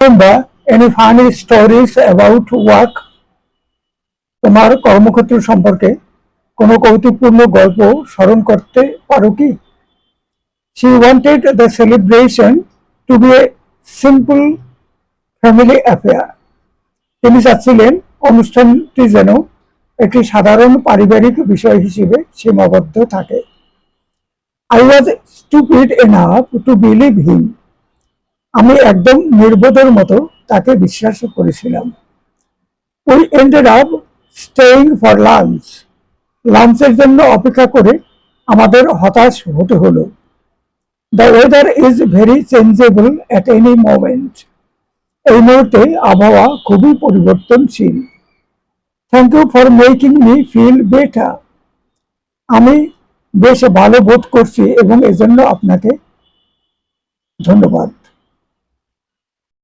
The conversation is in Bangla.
Remember any funny stories about work? তোমার কর্মক্ষেত্র সম্পর্কে কোনো কৌতুকপূর্ণ গল্প স্মরণ করতে পারো কি? She wanted the celebration to be a simple family affair. তিনি চাচ্ছিলেন অনুষ্ঠানটি যেন একটি সাধারণ পারিবারিক বিষয় হিসেবে সীমাবদ্ধ থাকে। I was stupid enough to believe him. আমি একদম নির্বোধের মতো তাকে বিশ্বাস করেছিলাম। We ended up staying for lunch. লাঞ্চের জন্য অপেক্ষা করে আমাদের হতাশ হতে হলো। The weather is very changeable at any moment. এই মুহূর্তে আবহাওয়া খুবই পরিবর্তনশীল। Thank you for making me feel better. আমি বেশ ভালো বোধ করছি এবং এজন্য আপনাকে ধন্যবাদ।